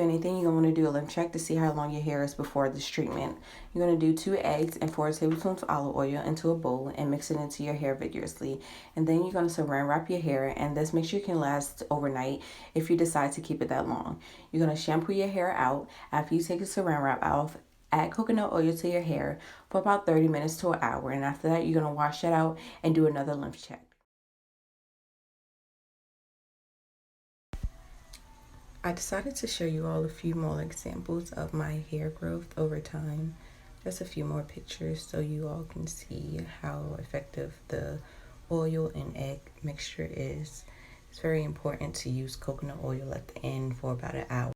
anything, you're going to want to do a lymph check to see how long your hair is before this treatment. You're going to do 2 eggs and 4 tablespoons of olive oil into a bowl and mix it into your hair vigorously. And then you're going to saran wrap your hair, and this makes sure it can last overnight if you decide to keep it that long. You're going to shampoo your hair out. After you take the saran wrap off, add coconut oil to your hair for about 30 minutes to an hour. And after that, you're going to wash that out and do another lymph check. I decided to show you all a few more examples of my hair growth over time. Just a few more pictures so you all can see how effective the oil and egg mixture is. It's very important to use coconut oil at the end for about an hour.